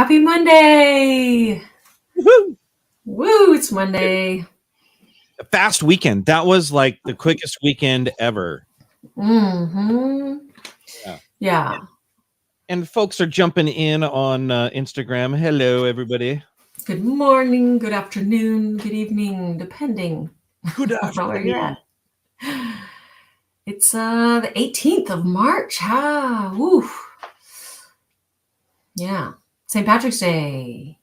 Happy Monday! Woo-hoo! Woo, it's Monday. A fast weekend. That was like the quickest weekend ever. Mm-hmm. Yeah. Yeah. And folks are jumping in on Instagram. Hello, everybody. Good morning, good afternoon, good evening, depending Good on where you're afternoon. at. It's the 18th of March. Woo. Yeah. St. Patrick's Day.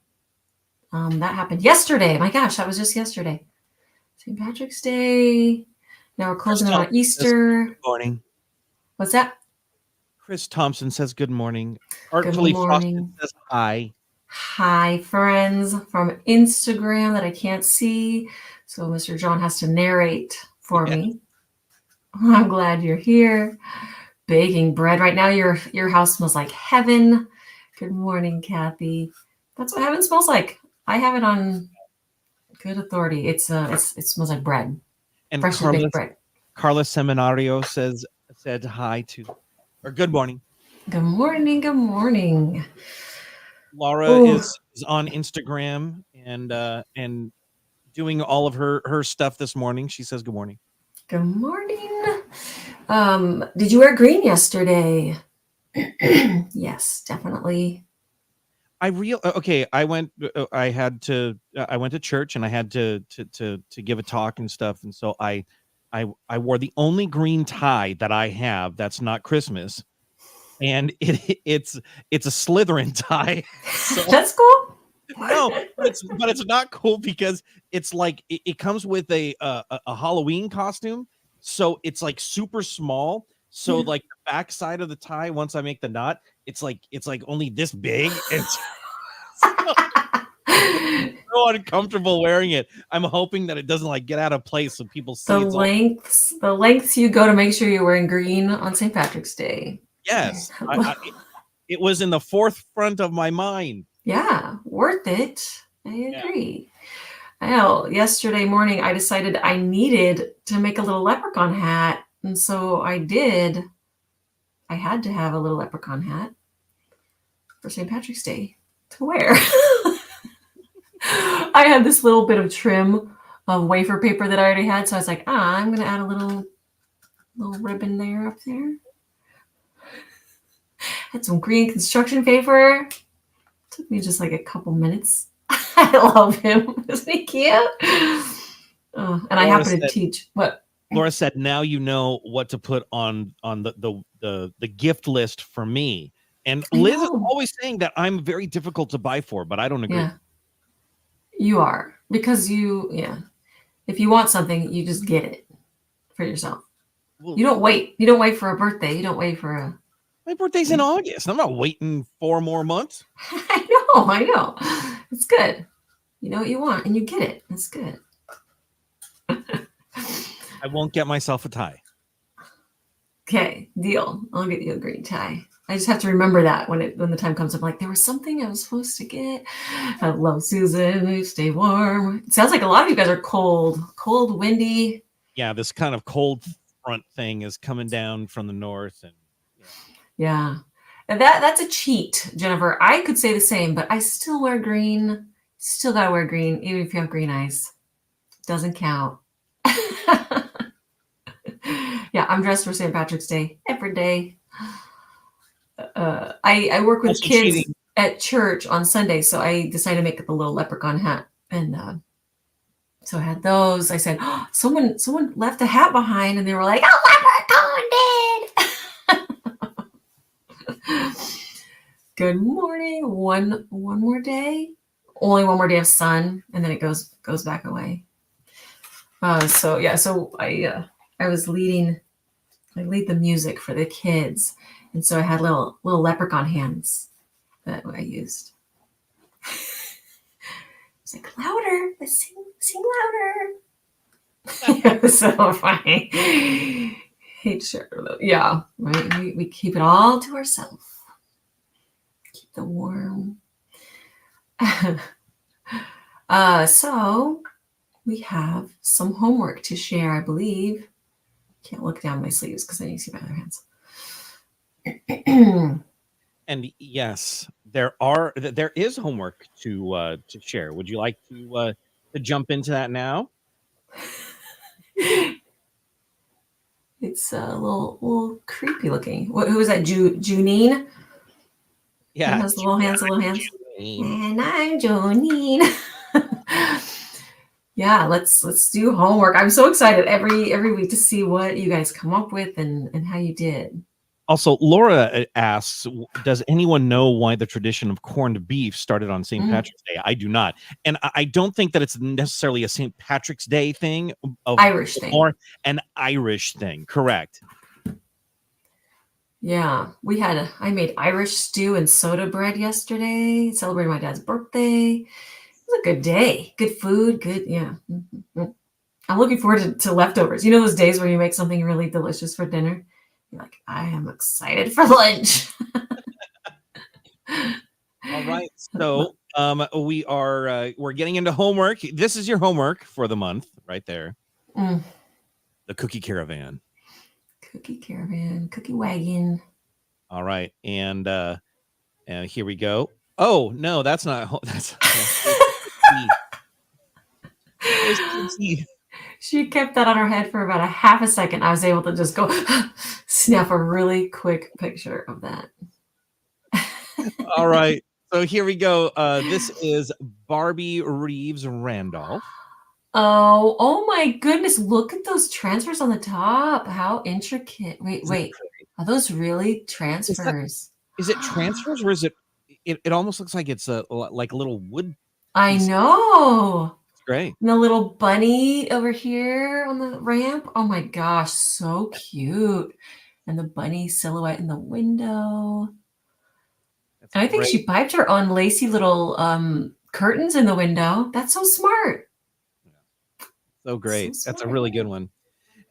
That happened yesterday. My gosh, that was just yesterday. St. Patrick's Day. Now we're closing in on Easter. Good morning. What's that? Chris Thompson says good morning. Good Artfully Frosted morning. says hi. Hi, friends from Instagram that I can't see. So Mr. John has to narrate for me. I'm glad you're here. Baking bread. Right now your house smells like heaven. Good morning, Kathy. That's what heaven smells like. I have it on good authority. It smells like bread. And Freshly baked bread. Carla Seminario said hi to, or good morning. Good morning. Good morning. Laura is on Instagram and doing all of her stuff this morning. She says good morning. Good morning. Did you wear green yesterday? Yes, definitely. I went to church and I had to give a talk and stuff, and so I wore the only green tie that I have that's not Christmas, and it's a Slytherin tie. So, that's cool. No, but it's not cool because it's like it comes with a Halloween costume, so it's like super small. So like the back side of the tie, once I make the knot, it's like only this big. It's so uncomfortable wearing it. I'm hoping that it doesn't like get out of place so people see the lengths you go to make sure you're wearing green on St. Patrick's Day. Yes, it was in the forefront of my mind. Yeah, worth it. I agree. Yeah. I know. Yesterday morning, I decided I needed to make a little leprechaun hat, and so I did. I had to have a little leprechaun hat for St. Patrick's Day to wear. I had this little bit of trim of wafer paper that I already had, so I was like, I'm going to add a little ribbon there up there. Had some green construction paper. Took me just like a couple minutes. I love him. Isn't he cute? And I happen to teach. What? Laura said, now you know what to put on the gift list for me. And Liz is always saying that I'm very difficult to buy for, but I don't agree. Yeah. You are. Because if you want something, you just get it for yourself. Well, you don't wait. You don't wait for a birthday. You don't wait for a... My birthday's in August. I'm not waiting 4 more months. I know. It's good. You know what you want and you get it. It's good. I won't get myself a tie. Okay, deal. I'll get you a green tie. I just have to remember that when the time comes. I'm like, there was something I was supposed to get. I love Susan. Stay warm. It sounds like a lot of you guys are cold, windy. Yeah, this kind of cold front thing is coming down from the north, and yeah. And that's a cheat, Jennifer. I could say the same, but I still wear green. Still gotta wear green, even if you have green eyes. Doesn't count. Yeah, I'm dressed for St. Patrick's Day every day. I work with kids at church on Sunday, so I decided to make the little leprechaun hat, and so I had those. I said, someone left a hat behind, and they were like, "Oh, leprechaun did." Good morning. One more day. Only one more day of sun, and then it goes back away. So I was lead the music for the kids, and so I had little leprechaun hands that I used. It's like, louder, let's sing louder. It was so funny. Yeah, right. We keep it all to ourselves. Keep the warm. So we have some homework to share, I believe. Can't look down my sleeves because then you see my other hands. And yes, there is homework to share. Would you like to jump into that now? It's a little creepy looking. Who is that? Junine? Who Yeah, has the little hands, the little hands? June. And I'm Junine. Yeah, let's do homework. I'm so excited every week to see what you guys come up with and how you did. Also, Laura asks, does anyone know why the tradition of corned beef started on St. Patrick's Day? I do not. And I don't think that it's necessarily a St. Patrick's Day thing, Irish thing. Or an Irish thing. Correct. Yeah, I made Irish stew and soda bread yesterday, celebrating my dad's birthday. It was a good day. Good food, good, yeah. I'm looking forward to leftovers. You know those days where you make something really delicious for dinner? You're like, I am excited for lunch. All right. So we're getting into homework. This is your homework for the month right there. The Cookie Caravan. Cookie Caravan, Cookie Wagon. All right. And here we go. Oh, no, that's not. That's She kept that on her head for about a half a second. I was able to just go snap a really quick picture of that. All right. So here we go. This is Barbie Reeves Randolph. Oh my goodness. Look at those transfers on the top. How intricate. Wait. Are those really transfers? Is it transfers or is it almost looks like it's like a little wood. I know. It's great. And the little bunny over here on the ramp. Oh my gosh, so cute. And the bunny silhouette in the window. And I think she piped her own lacy little curtains in the window. That's so smart. So great. That's a really good one.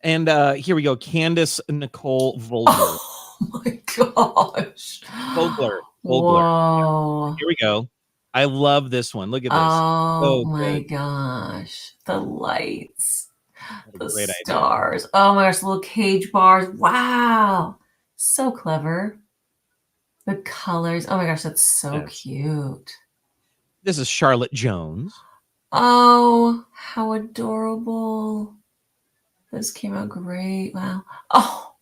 And here we go. Candace Nicole Vogler. Oh my gosh. Vogler. Whoa. Here we go. I love this one. Look at this. Oh my gosh. The lights. The stars. Idea. Oh my gosh, little cage bars. Wow. So clever. The colors. Oh my gosh, that's so cute. This is Charlotte Jones. Oh, how adorable. This came out great. Wow. Oh.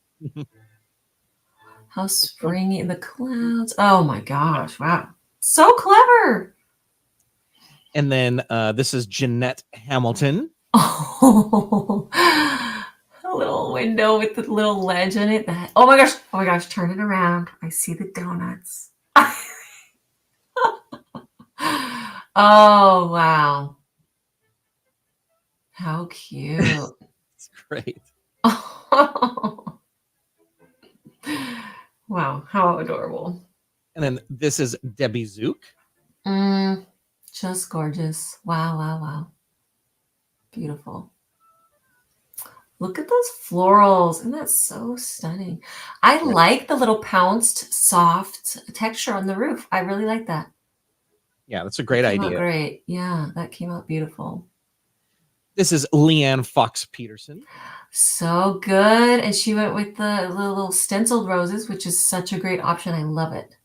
How springy in the clouds. Oh my gosh. Wow. So clever. And then this is Jeanette Hamilton. Oh, a little window with the little ledge in it. Oh my gosh, turn it around. I see the donuts. Oh, wow. How cute. It's great. Oh. Wow, how adorable. And then this is Debbie Zook. Just gorgeous. Wow. Beautiful. Look at those florals. Isn't that so stunning? I like the little pounced, soft texture on the roof. I really like that. Yeah, that's a great idea. Great. Yeah, that came out beautiful. This is Leanne Fox Peterson. So good. And she went with the little stenciled roses, which is such a great option. I love it.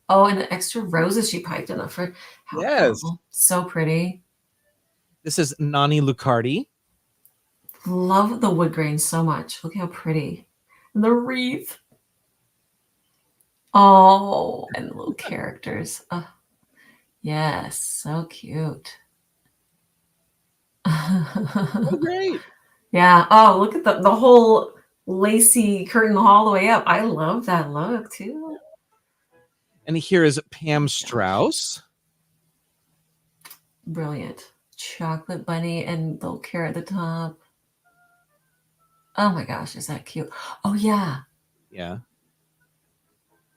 Oh, and the extra roses she piped in the front. Yes. Adorable. So pretty. This is Nani Lucardi. Love the wood grain so much. Look how pretty. And the wreath. Oh, and the little characters. Oh, yes, so cute. Oh, great. Yeah. Oh, look at the whole lacy curtain all the way up. I love that look too. And here is Pam Strauss. Brilliant. Chocolate bunny and little carrot at the top. Oh my gosh, is that cute? Oh yeah. Yeah.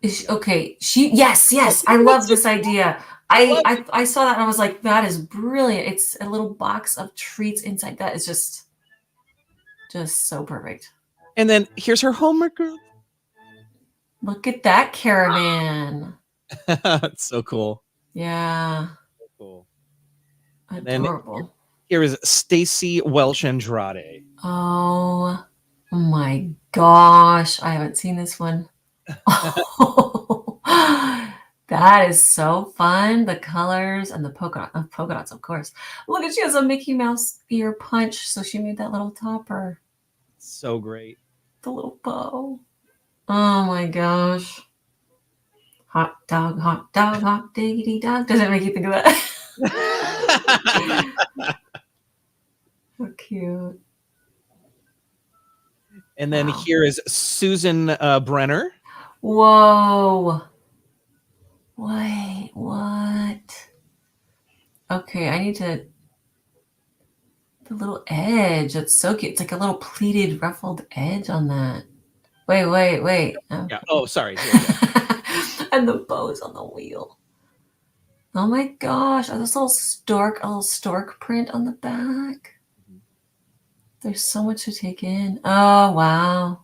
Yes. I love this idea. I saw that and I was like, that is brilliant. It's a little box of treats inside. That is just so perfect. And then here's her homework group. Look at that caravan. It's so cool. Yeah. So cool. Adorable. And then here is Stacy Welsh Andrade. Oh my gosh. I haven't seen this one. Oh, That is so fun. The colors and the polka dots, of course. Look at, she has a Mickey Mouse ear punch, so she made that little topper. So great. The little bow. Oh my gosh. Hot dog, hot diggity dog. Does it make you think of that? So cute. And then Wow. here is Susan Brenner. Whoa. Wait, what? Okay, I need to. The little edge. That's so cute. It's like a little pleated, ruffled edge on that. Wait. Oh. Yeah. Oh, sorry. And the bow's on the wheel. Oh my gosh. Oh, this little stork print on the back. There's so much to take in. Oh, wow.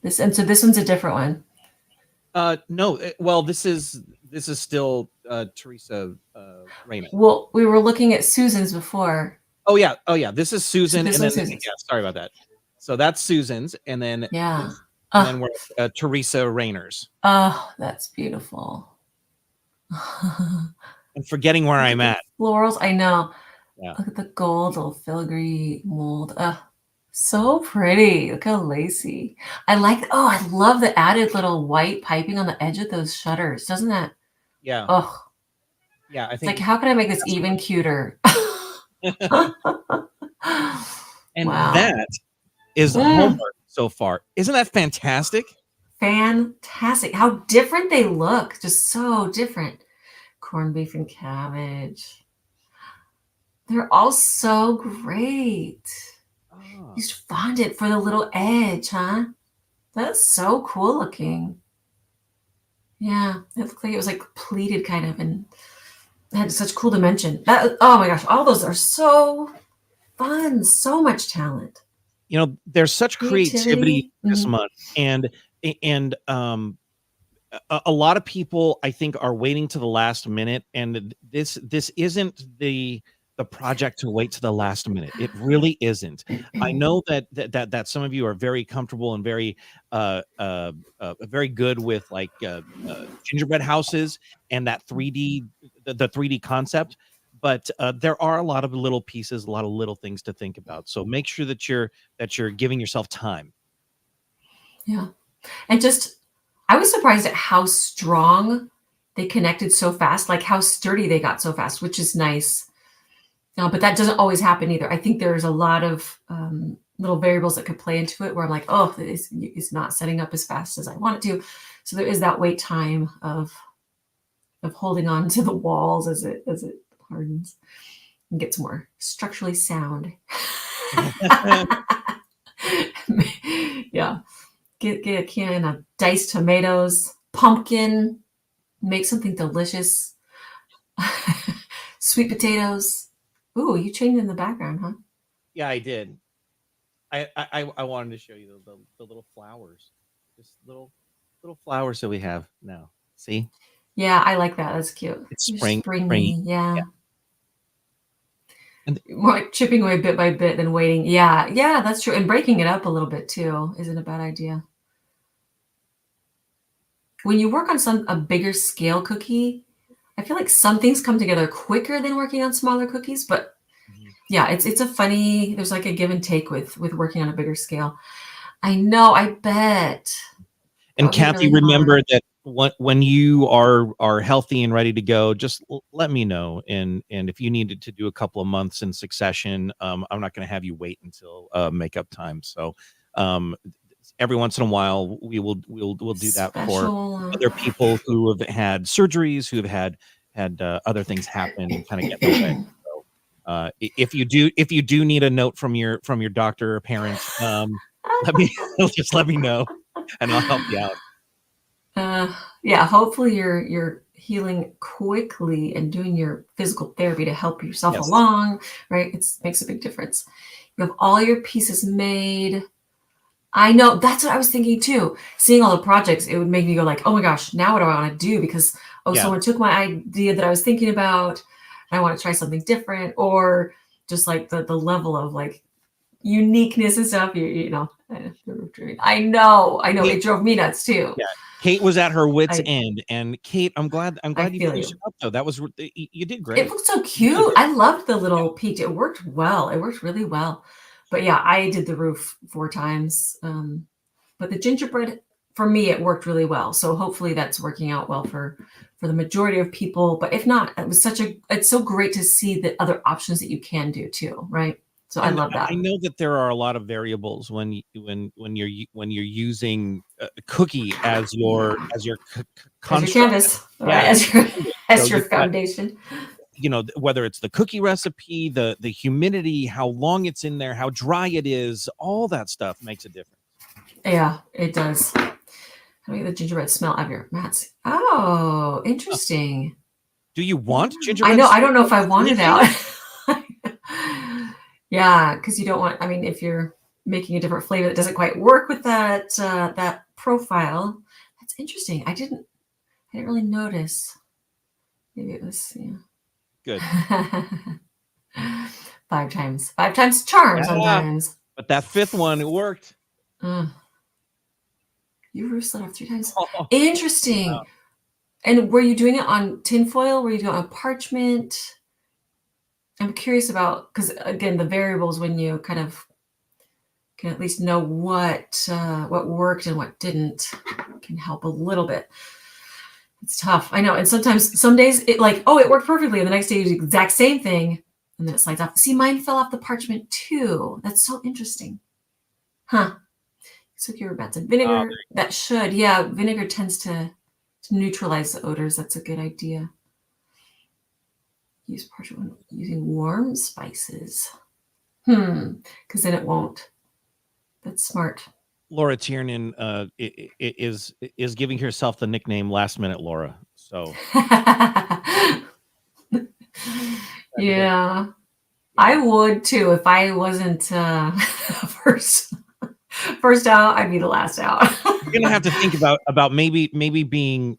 So this one's a different one. No. Well, this is still Teresa Rayner. Well, we were looking at Susan's before. Oh yeah. This is Susan, So and then Susan's. yeah. Sorry about that. So that's Susan's, and then Yeah. and then we're at, Teresa Rayner's. Oh, that's beautiful. I'm forgetting where I'm at. Florals, I know. Yeah. Look at the gold, little filigree mold. So pretty. Look how lacy. I love the added little white piping on the edge of those shutters. Doesn't that? Yeah. Oh. Yeah, I It's think. like, how can I make this even cuter? And wow. that is homework so far. Isn't that fantastic? Fantastic. How different they look. Just so different. Corned beef and cabbage. They're all so great. Oh. Used fondant for the little edge, huh? That's so cool looking. Yeah, it looked like it was like pleated kind of, and it had such cool dimension. Oh my gosh, all those are so fun. So much talent. You know, there's such creativity this month, and a lot of people, I think, are waiting to the last minute, and this isn't the project to wait to the last minute. It really isn't. I know that some of you are very comfortable and very very good with like gingerbread houses and that 3D the 3D concept, but there are a lot of little pieces, a lot of little things to think about. So make sure that you're giving yourself time. Yeah, and I was surprised at how strong they connected so fast, like how sturdy they got so fast, which is nice. But that doesn't always happen either. I think there's a lot of little variables that could play into it where I'm like, oh, it's not setting up as fast as I want it to. So there is that wait time of holding on to the walls as it hardens and gets more structurally sound. Yeah. Get a can of diced tomatoes, pumpkin, make something delicious. Sweet potatoes. Ooh, you changed in the background, huh? Yeah, I did. I wanted to show you the little flowers, just little flowers that we have now. See? Yeah, I like that. That's cute. It's springy. Yeah. And more like chipping away bit by bit than waiting. Yeah, that's true. And breaking it up a little bit too isn't a bad idea. When you work on a bigger scale cookie, I feel like some things come together quicker than working on smaller cookies, but yeah, it's there's like a give and take with working on a bigger scale. I know, I bet. And Kathy, really remember that when you are healthy and ready to go, just let me know. And if you needed to do a couple of months in succession, I'm not going to have you wait until makeup time. So every once in a while, we'll do that for other people who have had surgeries, who have had other things happen and kind of get in the way. So if you do need a note from your doctor or parent, let me know, and I'll help you out. Yeah, hopefully you're healing quickly and doing your physical therapy to help yourself along, right? It makes a big difference. You have all your pieces made. I know, that's what I was thinking too. Seeing all the projects, it would make me go like, oh my gosh, now what do I want to do? Because someone took my idea that I was thinking about, and I want to try something different, or just like the level of like uniqueness and stuff. You know, I know, it drove me nuts too. Yeah. Kate was at her wit's I end, and Kate, I'm glad you feel finished you. it up though. That was you did It great. looked so You really cute. did. I loved the little peach. It worked well. It worked really well. But yeah, I did the roof 4 times. But the gingerbread, for me, it worked really well. So hopefully that's working out well for the majority of people. But if not, it's so great to see the other options that you can do too, right? So I And love I that. know that there are a lot of variables when you're using a cookie as your As your construct. canvas, right? Yeah, so As your you've got, foundation. whether it's the cookie recipe, the humidity, how long it's in there, how dry it is, all that stuff makes a difference. Yeah, it does. How do you get the gingerbread smell out of your mats? Oh, interesting. Do you want I gingerbread know. I smell don't know out if I of want it anything? out. Yeah, because you don't want. I mean, if you're making a different flavor that doesn't quite work with that profile, that's interesting. I didn't really notice. Maybe it was Good. five times. Five times charm Yeah, sometimes. but that fifth one, it worked. Uh, you roof slid off 3 times. Oh, Interesting. And were you doing it on tinfoil? Were you doing it on parchment? I'm curious about, because again, the variables when you kind of can at least know what worked and what didn't can help a little bit. It's tough. I know. And sometimes, some days it like, oh, it worked perfectly. And the next day you do the exact same thing. And then it slides off. See, mine fell off the parchment too. That's so interesting. Huh. So your bats and vinegar. That should, yeah. Vinegar tends to neutralize the odors. That's a good idea. Use parchment using warm spices. Because then it won't. That's smart. Laura Tiernan is giving herself the nickname Last Minute Laura. So Yeah, I would too if I wasn't first out. I'd be the last out. you're gonna have to think about maybe being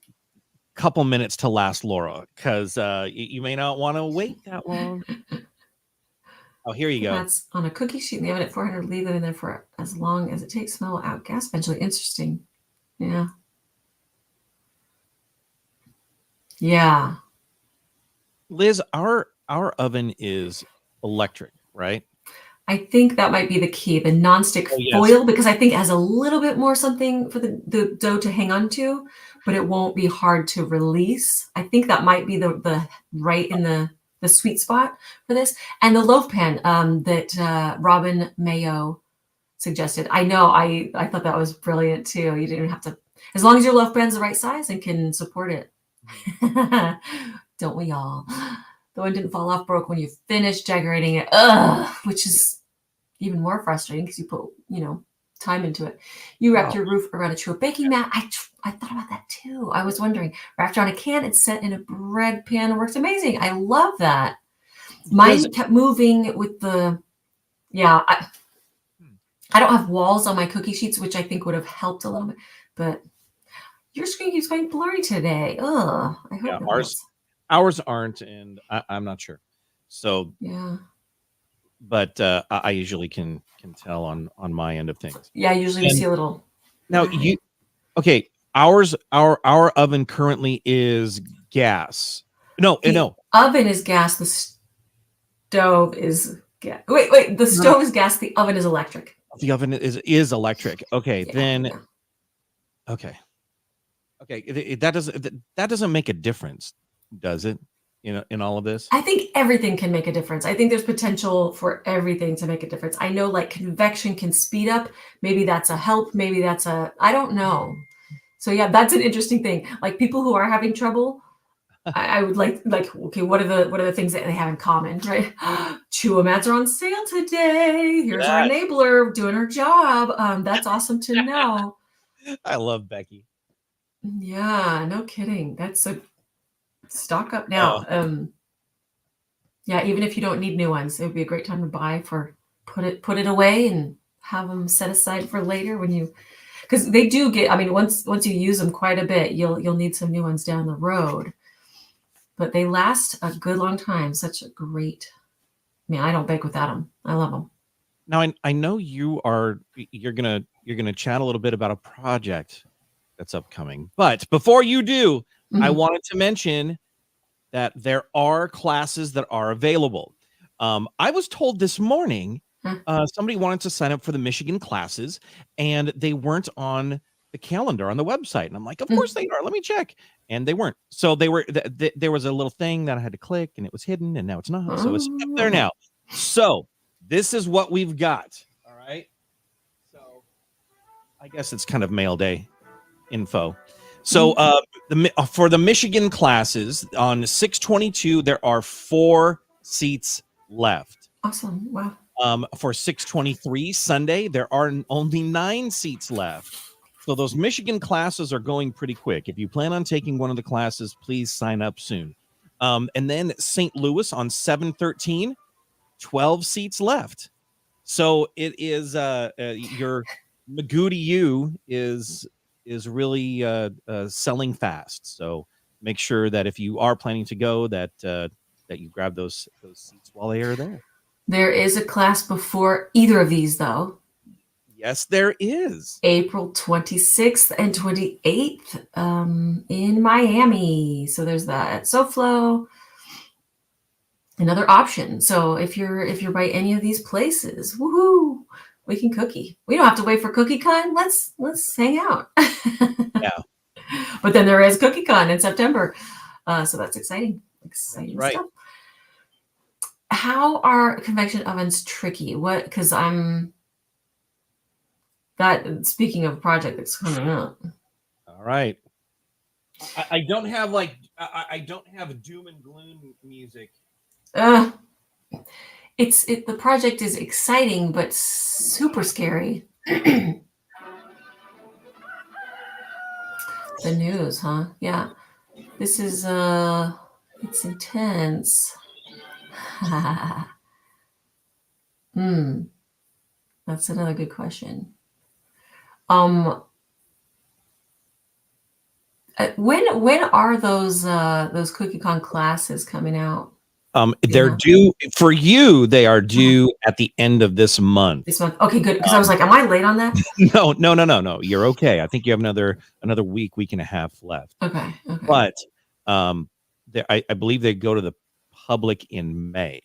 a couple minutes to last, Laura, because you may not want to wait that long. Oh, here you go. That's on a cookie sheet in the oven at 400. Leave it in there for as long as it takes. Smell out gas eventually. Interesting. Yeah. Yeah. Liz, our oven is electric, right? I think that might be the key, the nonstick Oh, yes. foil, because I think it has a little bit more something for the dough to hang on to, but it won't be hard to release. I think that might be the right in the sweet spot for this. And the loaf pan that Robin Mayo suggested. I know I thought that was brilliant too. You didn't even have to, as long as your loaf pan's the right size and can support it. Don't we all? The one didn't fall off, broke when you finished decorating it. Ugh, which is even more frustrating because you put, time into it. You wrapped your roof around a true baking mat. I thought about that too. I was wondering, wrapped around a can, it's set in a bread pan. It works amazing. I love that. Mine kept moving with I don't have walls on my cookie sheets, which I think would have helped a little bit, but your screen keeps going blurry today. Ugh, I hope ours aren't, and I'm not sure. So yeah. But I usually can tell on my end of things. Yeah, usually we see a little. Now okay. Our oven currently is gas. No. Oven is gas. The stove is gas. Wait. The stove is gas. The oven is electric. The oven is electric. Okay, Yeah. Okay. That doesn't make a difference, does it? In all of this, I think everything can make a difference. I think there's potential for everything to make a difference. I know like convection can speed up. Maybe that's a help. Maybe that's I don't know. So yeah, that's an interesting thing. Like people who are having trouble, I would like, okay, what are the things that they have in common, right? Chewa mats are on sale today. Here's our enabler doing her job. That's awesome to know. I love Becky. Yeah, no kidding. That's a stock up now. Yeah, even if you don't need new ones, it would be a great time to buy put it away and have them set aside for later because they do get, I mean, once you use them quite a bit, you'll need some new ones down the road. But they last a good long time. Such a great, I don't bake without them. I love them. Now I know you're gonna chat a little bit about a project that's upcoming. But before you do, I Mhm. wanted to mention that there are classes that are available. I was told this morning Huh. somebody wanted to sign up for the Michigan classes, and they weren't on the calendar on the website. And I'm like, of course they are. Let me check. And they weren't. So they were. There was a little thing that I had to click, and it was hidden, and now it's not. So it's up there Okay. now. So this is what we've got. All right. So I guess it's kind of mail day info. So for the Michigan classes on 622, there are 4 seats left. Awesome. Wow. For 623 Sunday, there are only 9 seats left. So those Michigan classes are going pretty quick. If you plan on taking one of the classes, please sign up soon. And then St. Louis on 713, 12 seats left. So it is your McGoo to you is really selling fast. So make sure that if you are planning to go, that you grab those seats while they are there. There is a class before either of these, though. Yes, there is. April 26th and 28th in Miami. So there's that at SoFlo. Another option. So if you're by any of these places, woohoo, we can cookie. We don't have to wait for CookieCon. Let's hang out. Yeah. But then there is CookieCon in September. So that's exciting. Exciting Right. stuff. How are convection ovens tricky? What, because I'm that speaking of a project that's coming up. All right. I don't have I don't have doom and gloom music. The project is exciting but super scary. The news, huh? Yeah. This is it's intense. That's another good question. When are those CookieCon classes coming out? They're due for you. They are due at the end of this month. This month. Okay, good. Because I was like, am I late on that? No. You're okay. I think you have another week and a half left. Okay. But I believe they go to the public in May.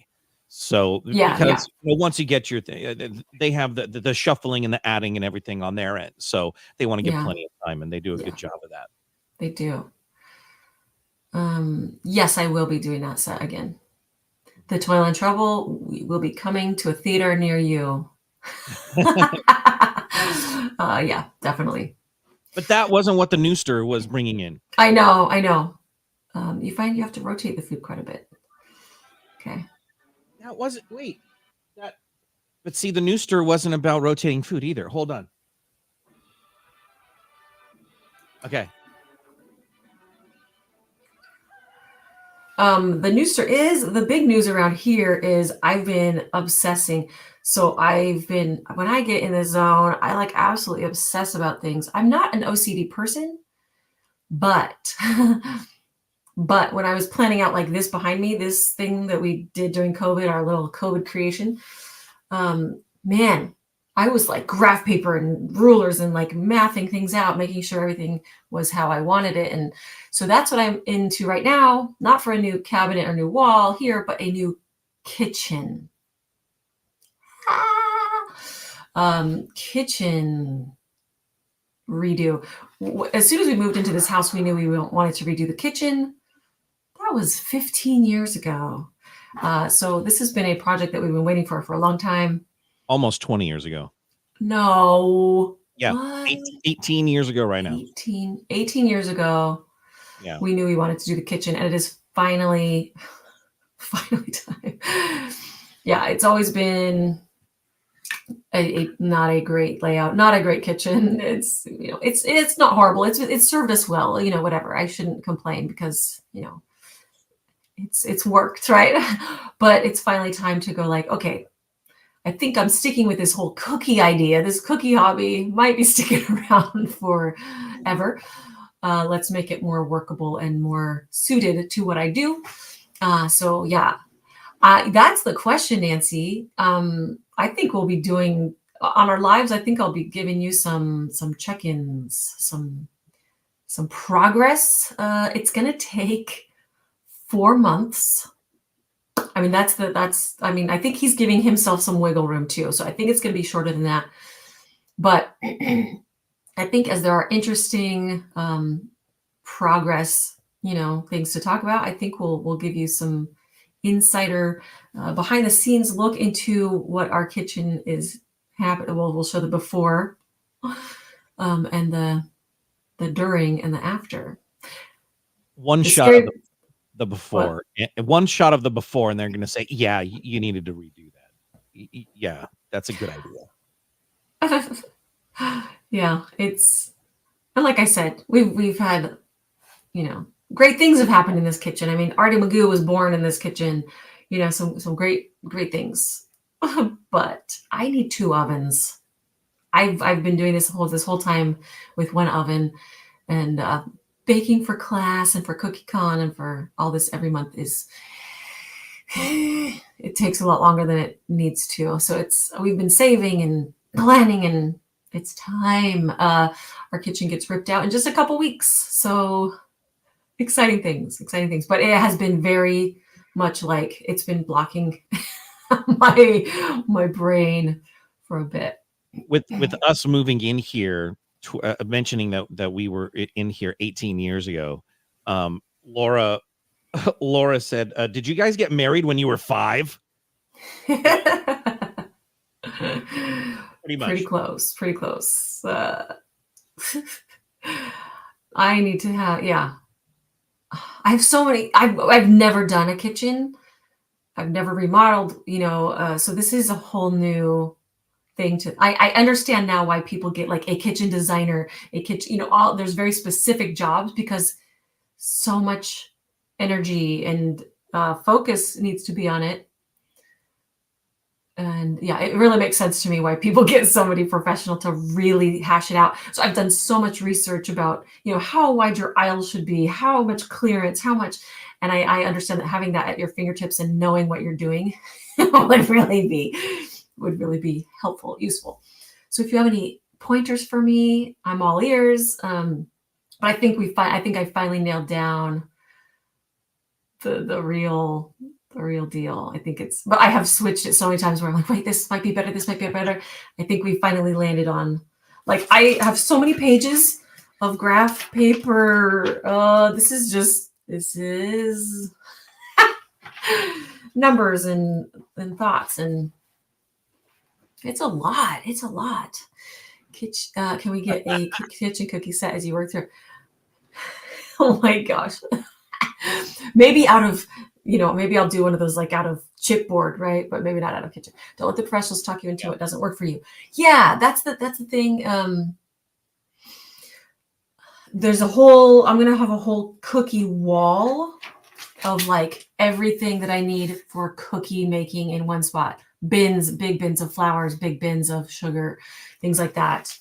So because once you get your thing, they have the shuffling and the adding and everything on their end. So they want to get plenty of time, and they do a good job of that. They do. Yes, I will be doing that set again. The Toil and Trouble will be coming to a theater near you. Yeah, definitely. But that wasn't what the Nooster was bringing in. I know. You find you have to rotate the food quite a bit. Okay. That wasn't. Wait. But see, the Nooster wasn't about rotating food either. Hold on. Okay. The Nooster is the big news around here is I've been obsessing. So when I get in the zone, I like absolutely obsess about things. I'm not an OCD person, but when I was planning out like this behind me, this thing that we did during COVID, our little COVID creation, man, I was like graph paper and rulers and like mathing things out, making sure everything was how I wanted it. And so that's what I'm into right now, not for a new cabinet or new wall here, but a new kitchen. Kitchen redo. As soon as we moved into this house, we knew we wanted to redo the kitchen. That was 15 years ago. So this has been a project that we've been waiting for a long time. Almost 20 years ago. No. Yeah. 18 years ago right now. 18 years ago. Yeah. We knew we wanted to do the kitchen, and it is finally time. Yeah, it's always been not a great layout, not a great kitchen. It's it's not horrible. It's served us well, whatever. I shouldn't complain because, it's worked, right? But it's finally time to go like, okay, I think I'm sticking with this whole cookie idea. This cookie hobby might be sticking around forever. Let's make it more workable and more suited to what I do. So yeah, that's the question, Nancy. I think we'll be doing on our lives. I think I'll be giving you some check-ins, some some progress. It's going to take 4 months. I mean, I mean, I think he's giving himself some wiggle room too. So I think it's going to be shorter than that. But I think as there are interesting progress, things to talk about, I think we'll give you some insider behind the scenes look into what our kitchen is happening. Well, we'll show the before and the during and the after. One The shot of scary, the before, one shot of the before, and they're going to say, yeah, you needed to redo that. Yeah, that's a good idea. Yeah, it's, and like I said, we've had, great things have happened in this kitchen. I mean, Arty McGoo was born in this kitchen, some great things. But I need 2 ovens. I've been doing this whole time with 1 oven, and baking for class and for CookieCon and for all this every month is it takes a lot longer than it needs to. So we've been saving and planning, and it's time. Our kitchen gets ripped out in just a couple weeks. So exciting things. But it has been very much like it's been blocking my brain for a bit. With us moving in here, mentioning that we were in here 18 years ago, Laura said, did you guys get married when you were 5? Pretty much. Pretty close. I need to have, I have so many. I've never done a kitchen. I've never remodeled, so this is a whole new thing to, I understand now why people get like a kitchen designer, a kitchen, there's very specific jobs because so much energy and focus needs to be on it. And yeah, it really makes sense to me why people get somebody professional to really hash it out. So I've done so much research about, how wide your aisle should be, how much clearance, how much, and I understand that having that at your fingertips and knowing what you're doing would really be helpful, useful. So if you have any pointers for me, I'm all ears. But I think I finally nailed down the real deal. I think but I have switched it so many times where I'm like, wait, this might be better. This might be better. I think we finally landed on, like, I have so many pages of graph paper. This is numbers and thoughts, and it's a lot. Can we get a kitchen cookie set as you work through? Oh my gosh. Maybe out of, maybe I'll do one of those like out of chipboard, right? But maybe not out of kitchen. Don't let the professionals talk you into what doesn't work for you. Yeah, that's the thing. I'm going to have a whole cookie wall of like everything that I need for cookie making in one spot. Big bins of flours, big bins of sugar, things like that.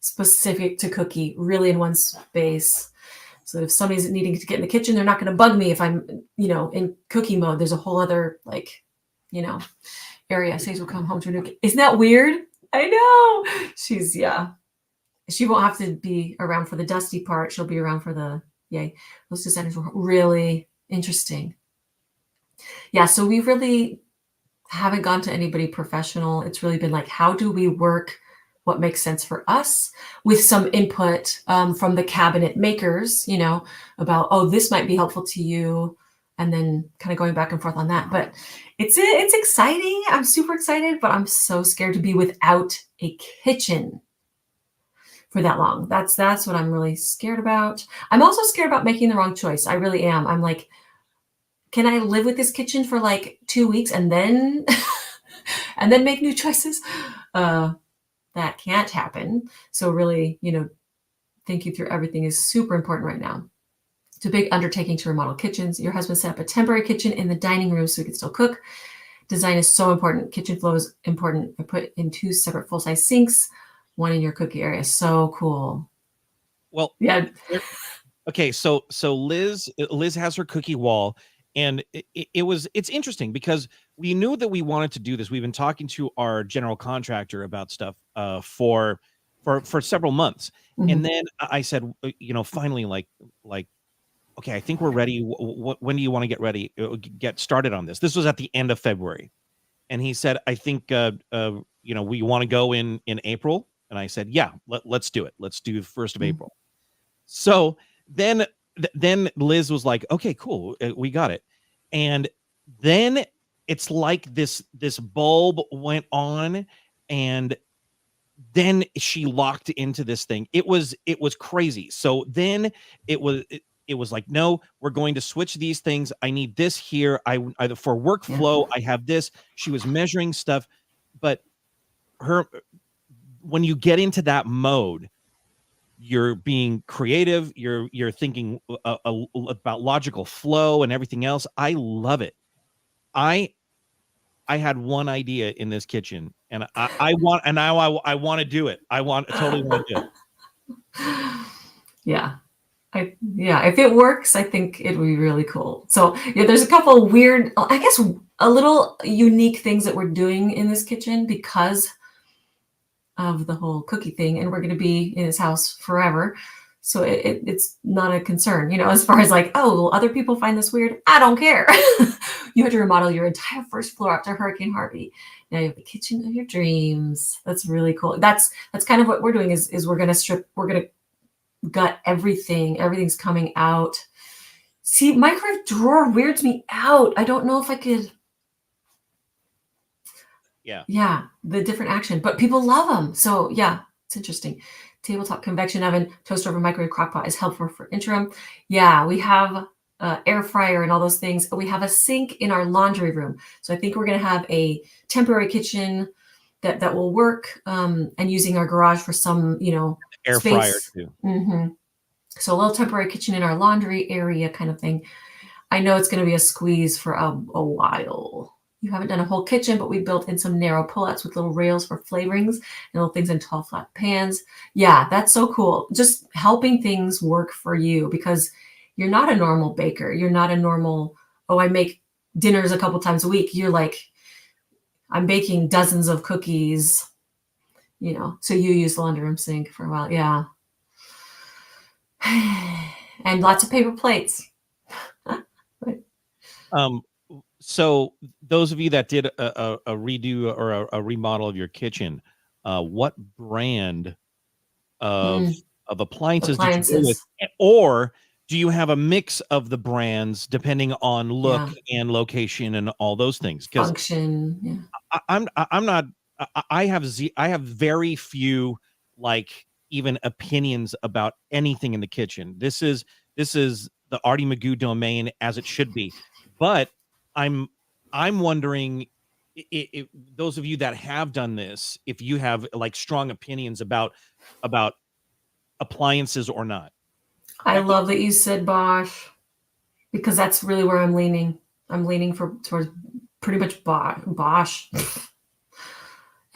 Specific to cookie, really in one space. So if somebody's needing to get in the kitchen, they're not going to bug me if I'm, in cookie mode. There's a whole other area. Says will come home to a new. Isn't that weird? I know. She won't have to be around for the dusty part. She'll be around for those designers were really interesting. Yeah. So we really haven't gone to anybody professional. It's really been like, how do we work what makes sense for us with some input from the cabinet makers, about, oh, this might be helpful to you. And then kind of going back and forth on that. But it's exciting. I'm super excited, but I'm so scared to be without a kitchen for that long. That's what I'm really scared about. I'm also scared about making the wrong choice. I really am. I'm like, can I live with this kitchen for like 2 weeks and then make new choices? That can't happen. So really, thinking through everything is super important right now. It's a big undertaking to remodel kitchens. Your husband set up a temporary kitchen in the dining room so he can still cook. Design is so important. Kitchen flow is important. I put in 2 separate full-size sinks, one in your cookie area. So cool. Well, yeah. Okay, so Liz has her cookie wall, and it's interesting because we knew that we wanted to do this. We've been talking to our general contractor about stuff for for several months. And Mhm. then I said, finally, like, okay, I think we're ready. When do you want to get ready? Get started on this. This was at the end of February, and he said, I think, we want to go in April. And I said, yeah, let's do it. Let's do the 1st of Mhm. April. So then, then Liz was like, okay, cool, we got it. And then it's like this bulb went on, and then she locked into this thing. It was crazy. So then it was like, no, we're going to switch these things. I need this here. I for Yeah. workflow, I have this. She was measuring stuff, but her when you get into that mode, you're being creative, you're thinking about logical flow and everything else. I love it. I had one idea in this kitchen, and I want, and now I want to do it. I totally want to do it. Yeah. Yeah, if it works, I think it would be really cool. So yeah, there's a couple weird, I guess, a little unique things that we're doing in this kitchen because of the whole cookie thing, and we're going to be in his house forever. So it's not a concern, as far as like, oh, will other people find this weird? I don't care. You had to remodel your entire first floor after Hurricane Harvey. Now you have the kitchen of your dreams. That's really cool. That's kind of what we're doing is we're gonna gut everything. Everything's coming out. See, microwave drawer weirds me out. I don't know if I could. Yeah, the different action, but people love them. So yeah, it's interesting. Tabletop convection oven, toaster oven, microwave, crock pot is helpful for interim. Yeah, we have air fryer and all those things. We have a sink in our laundry room. So I think we're going to have a temporary kitchen that will work, and using our garage for some, Air fryer space. too. So a little temporary kitchen in our laundry area kind of thing. I know it's going to be a squeeze for a while. You haven't done a whole kitchen, but we built in some narrow pullouts with little rails for flavorings and little things in tall flat pans. Yeah, that's so cool. Just helping things work for you because you're not a normal baker. You're not a normal, oh, I make dinners a couple times a week. You're like, I'm baking dozens of cookies, so you use the laundry room sink for a while. Yeah. And lots of paper plates. So those of you that did a redo or a remodel of your kitchen, what brand of appliances did you go with? Or do you have a mix of the brands depending on look and location and all those things? Because function, yeah. I'm not. I have very few like even opinions about anything in the kitchen. This is the Arty McGoo domain as it should be. But I'm wondering if those of you that have done this, if you have like strong opinions about appliances or not. I love that you said Bosch because that's really where I'm leaning. I'm leaning towards pretty much Bosch.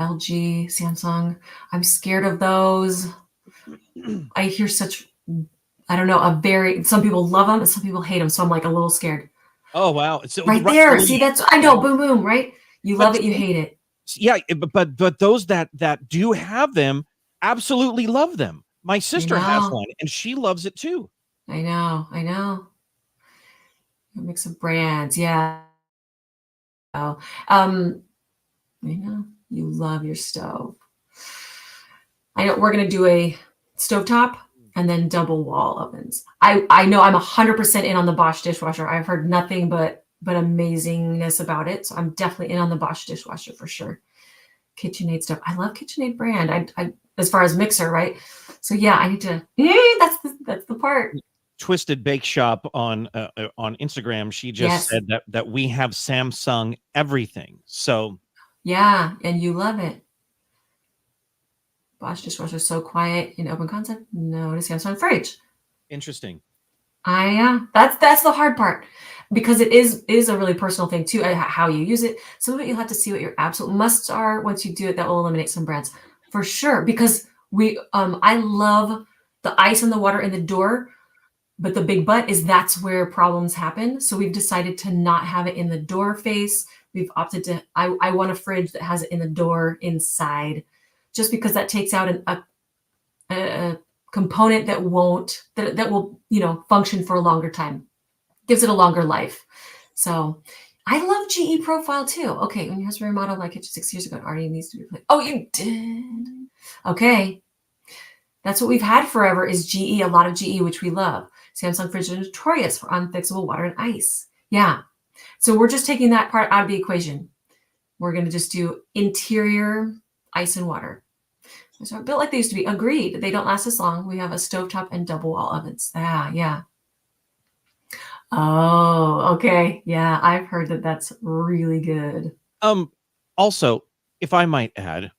LG, Samsung. I'm scared of those. I hear I don't know, some people love them and some people hate them. So I'm like a little scared. Oh, wow. So right there. See, I know, boom, boom, right? You love it, you hate it. Yeah, but those that do have them absolutely love them. My sister has one and she loves it too. I know. A mix of brands, yeah. I know you love your stove. I know we're gonna do a stovetop and then double wall ovens. I know I'm 100% in on the Bosch dishwasher. I've heard nothing but amazingness about it. So I'm definitely in on the Bosch dishwasher for sure. KitchenAid stuff. I love KitchenAid brand. I as far as mixer, right? So yeah, I need to. That's the part. Twisted Bake Shop on Instagram. She just said that we have Samsung everything. So yeah, and you love it. Bosch dishwasher so quiet in open concept. No to Samsung fridge. Interesting. That's the hard part because it is a really personal thing too, how you use it. Some of it you'll have to see what your absolute musts are. Once you do it, that will eliminate some brands for sure. Because I love the ice and the water in the door, but the big but is that's where problems happen. So we've decided to not have it in the door face. We've opted to. I want a fridge that has it in the door inside, just because that takes out a component that will, function for a longer time. Gives it a longer life. So I love GE profile too. Okay, when your husband remodeled my kitchen 6 years ago, it already needs to be replaced. Oh, you did? Okay. That's what we've had forever is GE, a lot of GE, which we love. Samsung fridge is notorious for unfixable water and ice. Yeah. So we're just taking that part out of the equation. We're going to just do interior ice and water. So built like they used to be. Agreed. They don't last as long. We have a stovetop and double wall ovens. Yeah. Oh, okay. Yeah, I've heard that that's really good. Also, if I might add,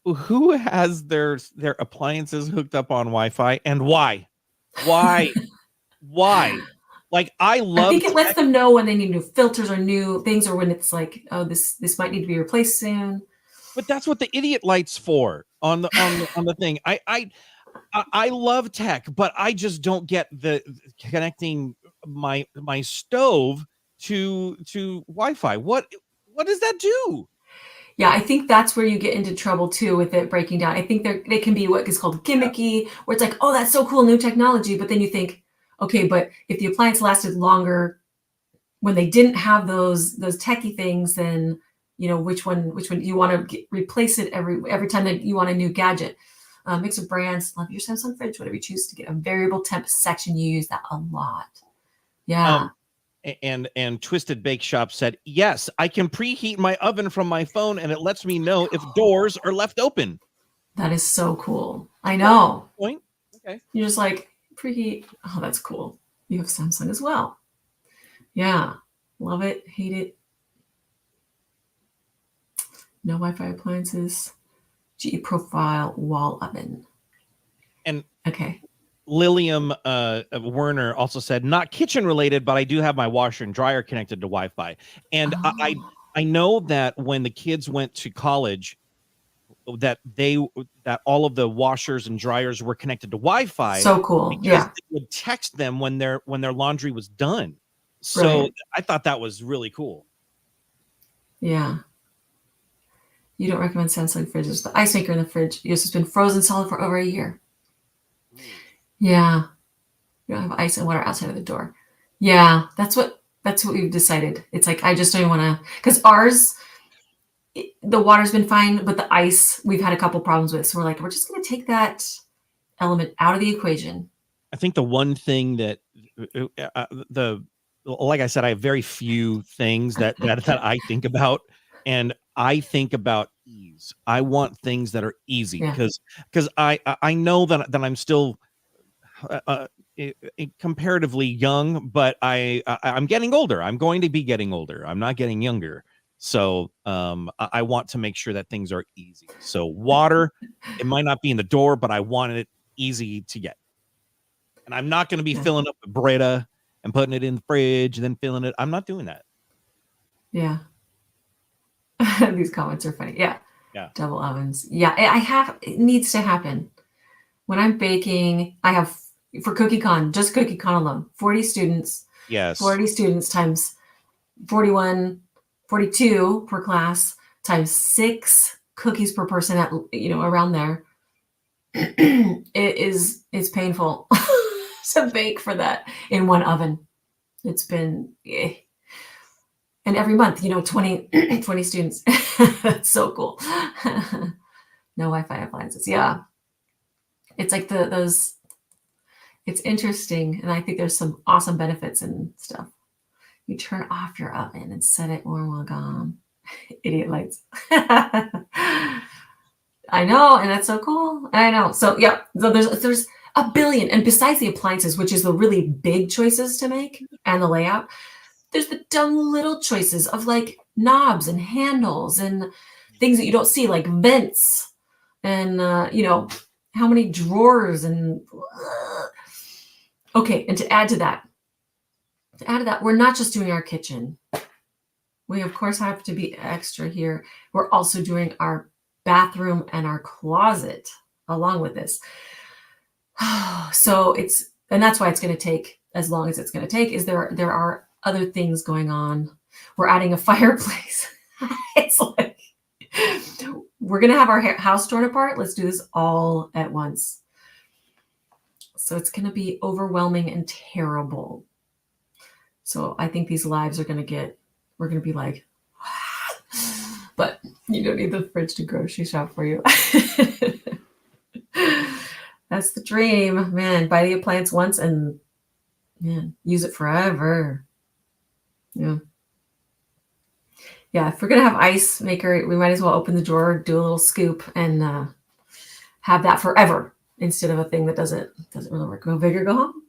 who has their appliances hooked up on Wi-Fi and why? Why? Like I I love think it lets tech, them know when they need new filters or new things, or when it's like, oh, this might need to be replaced soon. but that's what the idiot light's for on the thing. I love tech, but I just don't get the connecting my stove to Wi-Fi. What does that do? Yeah, I think that's where you get into trouble too with it breaking down. I think they can be what is called gimmicky, where it's like, oh, that's so cool, new technology. But then you think, okay, but if the appliance lasted longer when they didn't have those techie things, then which one you want to replace it every time that you want a new gadget. Mix of brands, love your Samsung fridge, whatever you choose to get a variable temp section. You use that a lot. Yeah. And Twisted Bake Shop said, yes, I can preheat my oven from my phone and it lets me know if doors are left open. That is so cool. I know. Point. Okay. You're just like, preheat. Oh, that's cool. You have Samsung as well. Yeah. Love it. Hate it. No Wi-Fi appliances. GE profile wall oven. And okay. Lilium Werner also said, not kitchen related, but I do have my washer and dryer connected to Wi-Fi. And I know that when the kids went to college, that all of the washers and dryers were connected to Wi-Fi. So cool. Because Yeah. they would text them when their laundry was done. So right. I thought that was really cool. Yeah. You don't recommend Samsung fridges. The ice maker in the fridge. Yours has been frozen solid for over a year. Yeah. You don't have ice and water outside of the door. Yeah. That's what we've decided. It's like, I just don't want to, because ours, the water's been fine, but the ice we've had a couple problems with. So we're like, we're just going to take that element out of the equation. I think the one thing that like I said, I have very few things that I think about, and I think about ease. I want things that are easy because I know that I'm still comparatively young, but I'm getting older. I'm going to be getting older. I'm not getting younger. So I want to make sure that things are easy. So water, it might not be in the door, but I want it easy to get. And I'm not going to be filling up the Brita and putting it in the fridge and then filling it. I'm not doing that. Yeah. These comments are funny. Yeah. Double ovens. Yeah. It needs to happen. When I'm baking, I have for CookieCon, just CookieCon alone, 40 students. Yes. 40 students times 41, 42 per class times 6 cookies per person at, around there. It's painful to bake for that in one oven. It's been, and every month, 20 students. That's so cool. No Wi-Fi appliances. Yeah. It's like it's interesting. And I think there's some awesome benefits and stuff. You turn off your oven and set it warm while gone. Idiot lights. I know. And that's so cool. I know. So yeah. So there's a billion. And besides the appliances, which is the really big choices to make and the layout, there's the dumb little choices of like knobs and handles and things that you don't see, like vents and, how many drawers and okay. And to add to that, we're not just doing our kitchen. We of course have to be extra here. We're also doing our bathroom and our closet along with this. So and that's why it's going to take as long as it's going to take is there are other things going on. We're adding a fireplace. It's like, we're going to have our house torn apart. Let's do this all at once. So it's going to be overwhelming and terrible. So I think these lives are going to we're going to be like, but you don't need the fridge to grocery shop for you. That's the dream, man. Buy the appliance once and man, use it forever. Yeah. Yeah, if we're going to have ice maker, we might as well open the drawer, do a little scoop, and have that forever instead of a thing that doesn't really work. Go big or go home.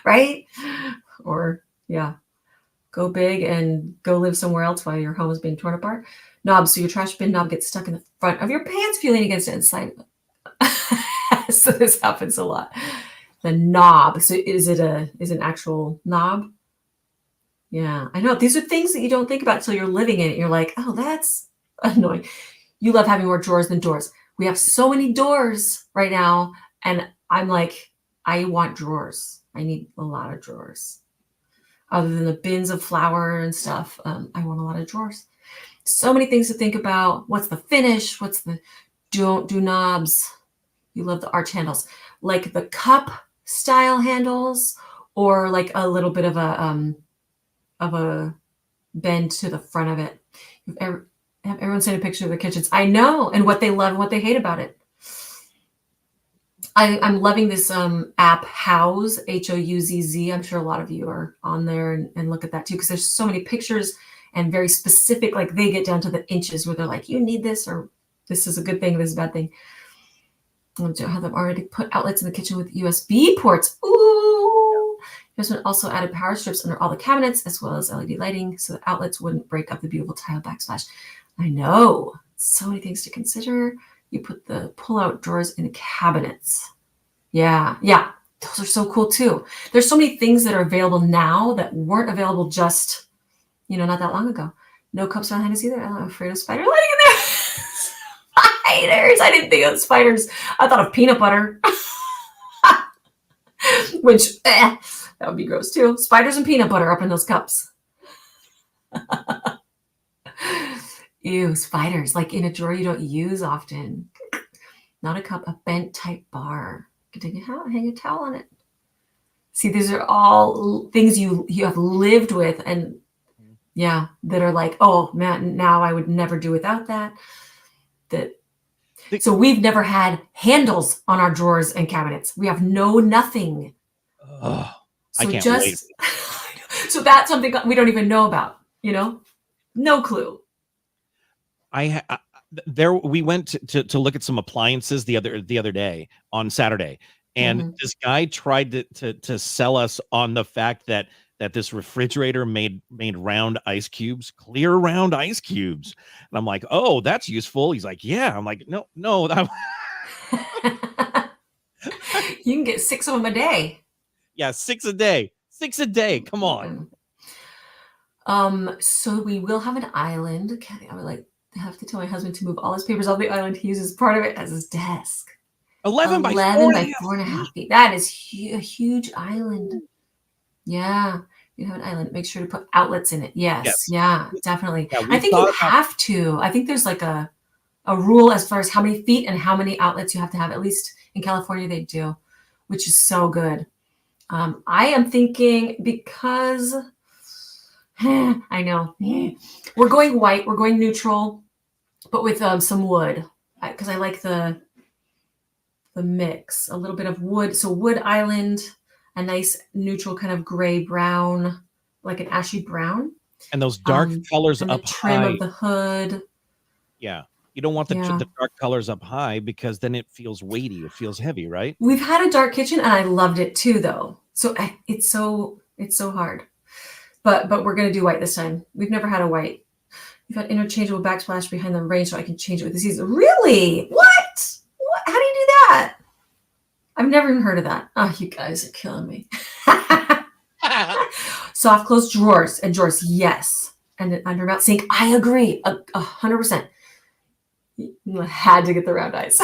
Right? Or, yeah, go big and go live somewhere else while your home is being torn apart. Knobs, so your trash bin knob gets stuck in the front of your pants if you lean against it and slide. So this happens a lot. The knob, so is it an actual knob? Yeah, I know. These are things that you don't think about until you're living in it. You're like, oh, that's annoying. You love having more drawers than doors. We have so many doors right now. And I'm like, I want drawers. I need a lot of drawers. Other than the bins of flour and stuff, I want a lot of drawers. So many things to think about. What's the finish? What's the don't do knobs? You love the arch handles. Like the cup style handles or like a little bit of a bend to the front of it. Have everyone seen a picture of their kitchens? I know, and what they love and what they hate about it. I'm loving this app, Houzz, Houzz. I'm sure a lot of you are on there and look at that too, because there's so many pictures and very specific, like they get down to the inches where they're like, you need this, or this is a good thing, this is a bad thing. I have them already put outlets in the kitchen with USB ports. Ooh! There's been also added power strips under all the cabinets, as well as LED lighting, so the outlets wouldn't break up the beautiful tile backsplash. I know. So many things to consider. You put the pull-out drawers in the cabinets. Yeah. Those are so cool, too. There's so many things that are available now that weren't available just, not that long ago. No cups behind us either. I'm afraid of spiders living in there. Spiders. I didn't think of spiders. I thought of peanut butter. Which, that would be gross too. Spiders and peanut butter up in those cups. Ew, spiders, like in a drawer you don't use often. Not a cup, a bent type bar. You can hang a towel on it. See, these are all things you have lived with and yeah, that are like, oh man, now I would never do without that. So we've never had handles on our drawers and cabinets. We have nothing. Oh, so I can't wait. So that's something we don't even know about, no clue. We went to look at some appliances the other day on Saturday, and this guy tried to sell us on the fact that this refrigerator made round ice cubes, clear round ice cubes. And I'm like, oh, that's useful. He's like, yeah. I'm like, no. You can get 6 of them a day. Yeah, 6 a day. 6 a day. Come on. So we will have an island. I would have to tell my husband to move all his papers off the island. He uses part of it as his desk. 11 by 4.5 feet. That is a huge island. Yeah, you have an island. Make sure to put outlets in it. Yes. Yeah, definitely. Yeah, I think you have to. I think there's like a rule as far as how many feet and how many outlets you have to have. At least in California they do, which is so good. I am thinking because I know we're going white, we're going neutral, but with some wood because I like the mix. A little bit of wood, so wood island. A nice neutral kind of gray brown, like an ashy brown. And those dark colors and up the trim high. Of the hood. Yeah. You don't want the dark colors up high because then it feels weighty. It feels heavy, right? We've had a dark kitchen and I loved it too, though. So it's so hard. But we're going to do white this time. We've never had a white. We've had interchangeable backsplash behind the range so I can change it with the season. Really? What? How do you do that? I've never even heard of that. Oh, you guys are killing me. Soft close drawers and drawers, yes. And an undermount sink, I agree, 100%. Had to get the round eyes.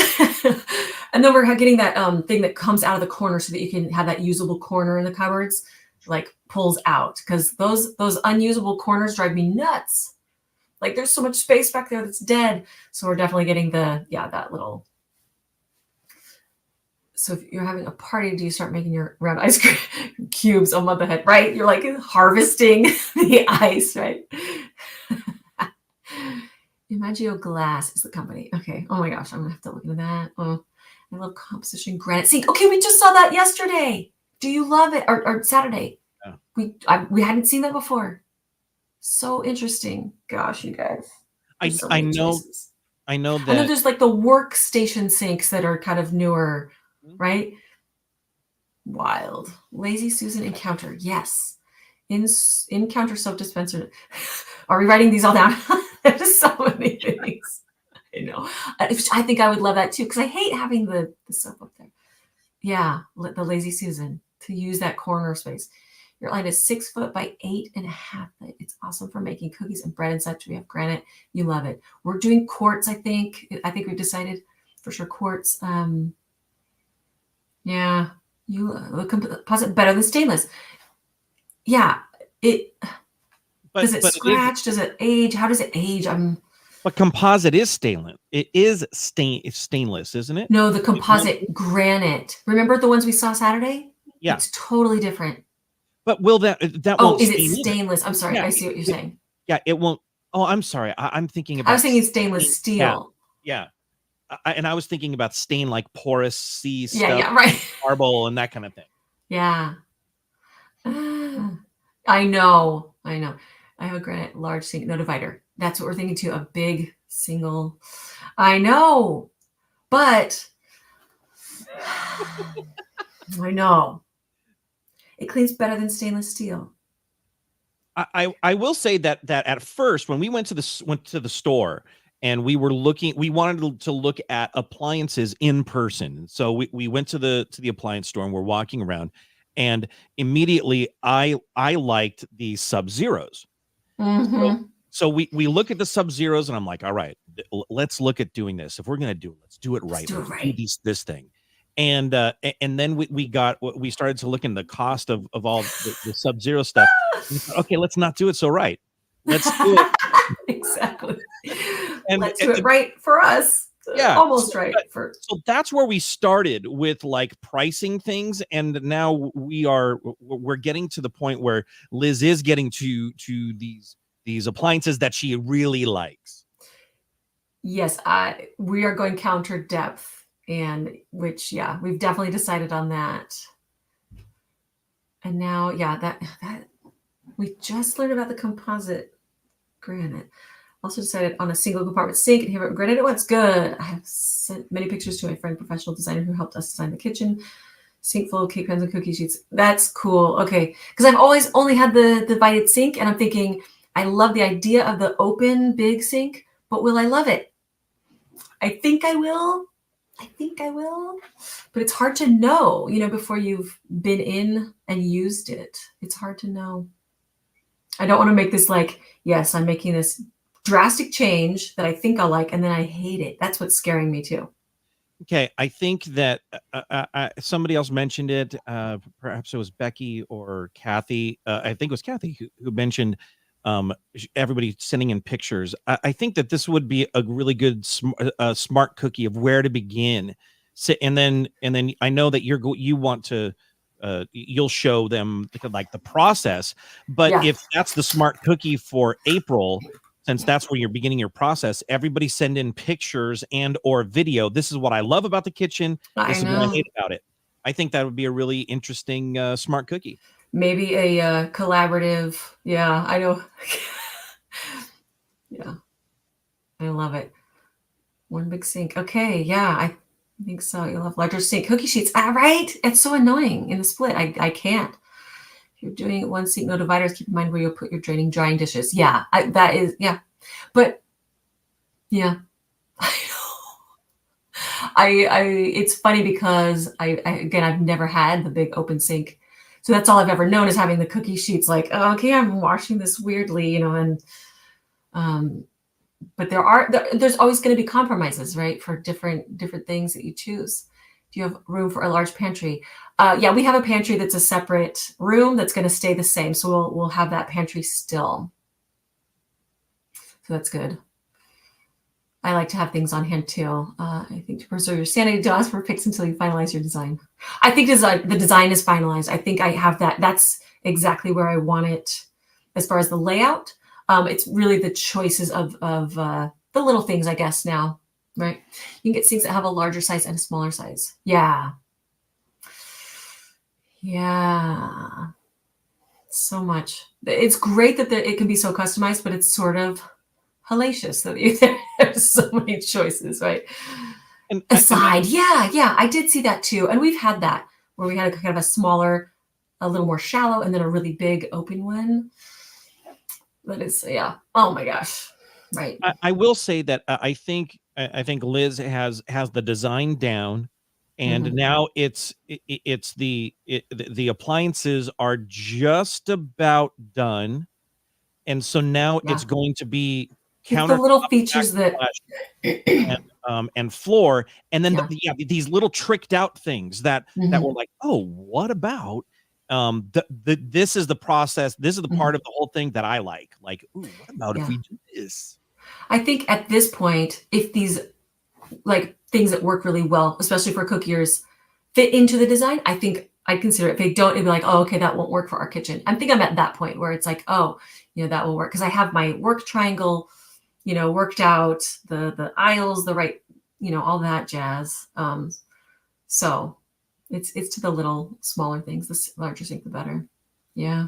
And then we're getting that thing that comes out of the corner so that you can have that usable corner in the cupboards, like pulls out. Because those unusable corners drive me nuts. Like there's so much space back there that's dead. So we're definitely getting that little. So if you're having a party, do you start making your round ice cream cubes a month ahead, right? You're like harvesting the ice, right? Imagio Glass is the company. Okay. Oh my gosh, I'm gonna have to look into that. Oh, I love composition granite sink. Okay, we just saw that yesterday. Do you love it? Or Saturday? Yeah. We hadn't seen that before. So interesting. Gosh, you guys. I know that. I know there's like the workstation sinks that are kind of newer, right? Wild. Lazy Susan Encounter. Yes. Encounter soap dispenser. Are we writing these all down? There's so many things. I know. I think I would love that too, because I hate having the soap up there. Yeah, the Lazy Susan, to use that corner space. Your line is 6 foot by 8.5 foot. It's awesome for making cookies and bread and such. We have granite. You love it. We're doing quartz, I think. I think we've decided for sure quartz. Yeah, you composite better than stainless. Yeah, does it scratch? Does it age? How does it age? But composite is stainless. It is stainless, isn't it? No, the composite granite. Remember the ones we saw Saturday? Yeah, it's totally different. But will that won't is it stainless? Either. I'm sorry. Yeah, I see what you're saying. Yeah, it won't. Oh, I'm sorry. I'm thinking about. I was thinking stainless steel. Yeah. And I was thinking about stain like porous sea stuff. Yeah, right. Marble and that kind of thing. Yeah. I know. I have a granite large sink, no divider. That's what we're thinking too. A big single. I know. But I know. It cleans better than stainless steel. I will say that at first, when we went to the store and we wanted to look at appliances in person. So we went to the appliance store and we're walking around, and immediately I liked the Sub-Zeros. Mm-hmm. So we look at the Sub-Zeros and I'm like, all right, let's look at doing this. If we're gonna do it, let's do it right. Let's do this thing. And then we started to look in the cost of all the Sub-Zero stuff. Okay, let's not do it so right. Let's do it exactly. And let's do it right for us. Yeah, almost right. So that's where we started with like pricing things, and now we're getting to the point where Liz is getting to these appliances that she really likes. Yes, we are going counter depth. And which, yeah, we've definitely decided on that. And now, yeah, that we just learned about the composite granite. Also decided on a single compartment sink and here granite. What's good? I have sent many pictures to my friend, professional designer, who helped us design the kitchen. Sink full of cake pans and cookie sheets. That's cool. Okay, because I've always only had the divided sink, and I'm thinking I love the idea of the open big sink, but will I love it? I think I will. But it's hard to know, before you've been in and used it. It's hard to know. I don't want to make this like, yes, I'm making this drastic change that I think I'll like, and then I hate it. That's what's scaring me too. Okay, I think that somebody else mentioned it. Perhaps it was Becky or Kathy. I think it was Kathy who mentioned everybody sending in pictures. I think that this would be a really good smart cookie of where to begin. So, and then I know that you want to you'll show them like the process, but if that's the smart cookie for April, since that's where you're beginning your process, everybody send in pictures and or video. This is what I love about the kitchen. This is what I hate about it. I think that would be a really interesting smart cookie. Maybe a collaborative. Yeah, I know. Yeah, I love it. One big sink. Okay, yeah, I think so. You'll have larger sink. Cookie sheets. Right? It's so annoying in the split. I can't. If you're doing one sink, no dividers, keep in mind where you'll put your drying dishes. Yeah, that is, yeah. But, yeah. I know. It's funny because again, I've never had the big open sink. So that's all I've ever known is having the cookie sheets like, oh, okay, I'm washing this weirdly, and but there's always going to be compromises, right? For different things that you choose. Do you have room for a large pantry? Yeah, we have a pantry that's a separate room that's going to stay the same. So we'll have that pantry still. So that's good. I like to have things on hand too. I think to preserve your sanity, don't ask for pics until you finalize your design. I think the design is finalized. I think I have that. That's exactly where I want it as far as the layout. It's really the choices of the little things, I guess, now, right? You can get things that have a larger size and a smaller size. Yeah. Yeah. So much. It's great that it can be so customized, but it's sort of hellacious that there's so many choices, right? And yeah, I did see that too, and we've had that where we had a kind of a smaller, a little more shallow, and then a really big open one. That is, yeah. Oh my gosh, right. I will say that I think Liz has the design down, and now it's the appliances are just about done, and so now Yeah. it's going to be It's the countertop, little features that and floor, and then yeah. these little tricked out things that were like, oh, what about this is the process, this is the part of the whole thing that I like, ooh, what about if we do this? I think at this point, if these like things that work really well, especially for cookiers, fit into the design, I think I'd consider it. If they don't, it'd be like, oh, okay, that won't work for our kitchen. I think I'm at that point where it's like, oh, that will work because I have my work triangle, worked out, the aisles, the right, all that jazz. So it's to the little smaller things. The larger sink, the better. Yeah.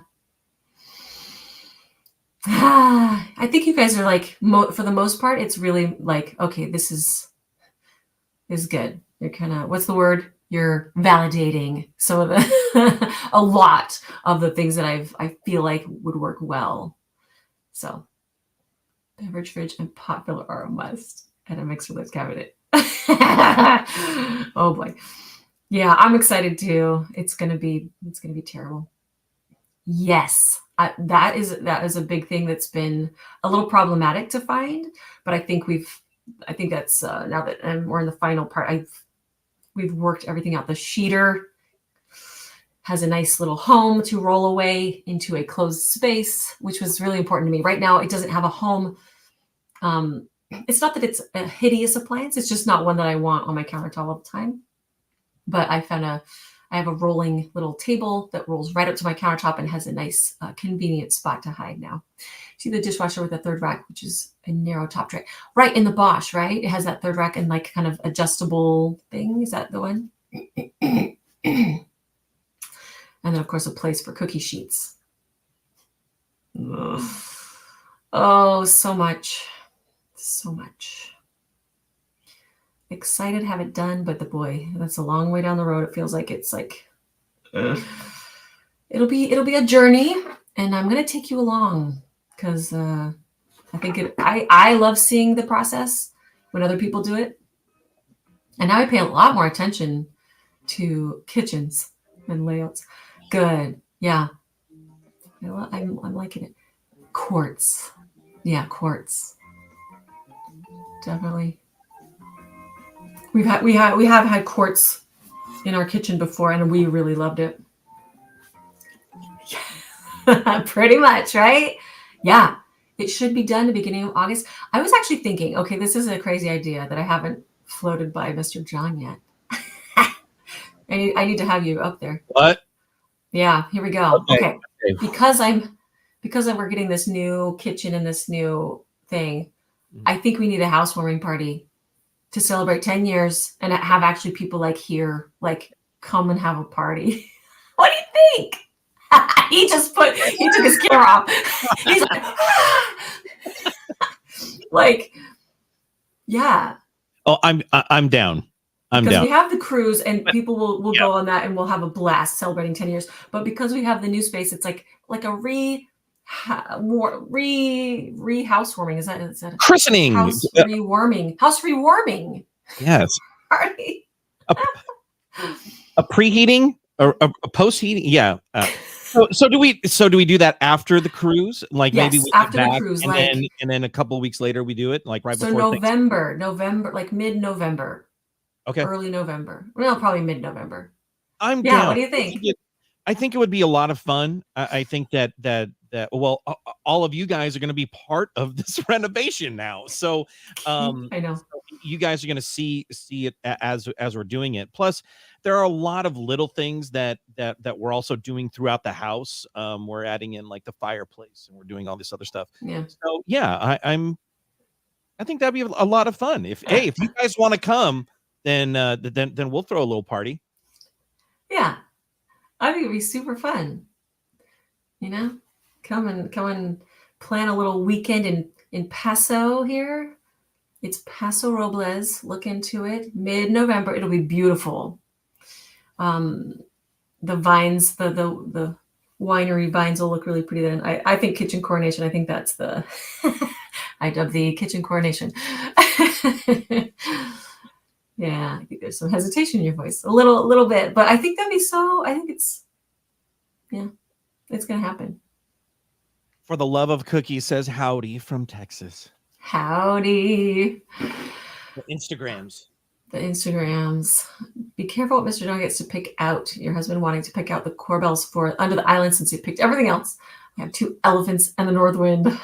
I think you guys are like, for the most part, it's really like, okay, this is good. You're kind of, what's the word? You're validating some of the, a lot of the things that I feel like would work well. So beverage fridge and pot filler are a must, and a mixer lift cabinet. Oh boy. Yeah, I'm excited too. It's gonna be terrible. Yes, that is a big thing that's been a little problematic to find, but I think that's now that we're in the final part. We've worked everything out. The sheeter has a nice little home to roll away into a closed space, which was really important to me. Right now, it doesn't have a home. It's not that it's a hideous appliance. It's just not one that I want on my countertop all the time. But I have a rolling little table that rolls right up to my countertop and has a nice, convenient spot to hide now. See the dishwasher with a third rack, which is a narrow top tray. Right in the Bosch, right? It has that third rack and like kind of adjustable thing. Is that the one? And then, of course, a place for cookie sheets. Ugh. Oh, so much. So much. Excited to have it done, but boy, that's a long way down the road. It feels like it's like, it'll be a journey, and I'm going to take you along because I think I love seeing the process when other people do it. And now I pay a lot more attention to kitchens and layouts. Good. Yeah. I'm liking it. Quartz. Yeah, quartz. Definitely. We have had quartz in our kitchen before, and we really loved it. Pretty much, right? Yeah. It should be done the beginning of August. I was actually thinking, okay, this is a crazy idea that I haven't floated by Mr. John yet. I need to have you up there. What? Yeah, here we go. Okay. Because we're getting this new kitchen and this new thing, I think we need a housewarming party to celebrate 10 years and have actually people like here, like come and have a party. What do you think? He took his camera off. He's like, yeah. Oh, I'm down. Because we have the cruise and people will go on that and we'll have a blast celebrating 10 years. But because we have the new space, it's like a housewarming. Is that christening? House rewarming. Yes. Party. A preheating or a post heating? Yeah. So do we do that after the cruise? Like yes, maybe we after get back the cruise, and then a couple of weeks later we do it, like right before November, like mid-November. Okay. Early November. Well, probably mid-November. I'm down. What do you think? I think it would be a lot of fun. I think that well, all of you guys are going to be part of this renovation now. So, I know. so you guys are going to see it as we're doing it. Plus, there are a lot of little things that we're also doing throughout the house. We're adding in like the fireplace, and we're doing all this other stuff. Yeah. So yeah, I think that'd be a lot of fun. If you guys want to come, then we'll throw a little party. Yeah. I think it'd be super fun. You know, come and plan a little weekend in Paso here. It's Paso Robles. Look into it. Mid-November. It'll be beautiful. The vines, the winery vines will look really pretty then. I think kitchen coronation. I think that's the I dub the kitchen coronation. Yeah, I think there's some hesitation in your voice, a little bit, but I think that'd be so. I think it's gonna happen. For the love of cookies, says howdy from Texas. Howdy. The Instagrams. The Instagrams. Be careful what Mr. John gets to pick out. Your husband wanting to pick out the corbels for Under the Island since he picked everything else. I have 2 elephants and the north wind.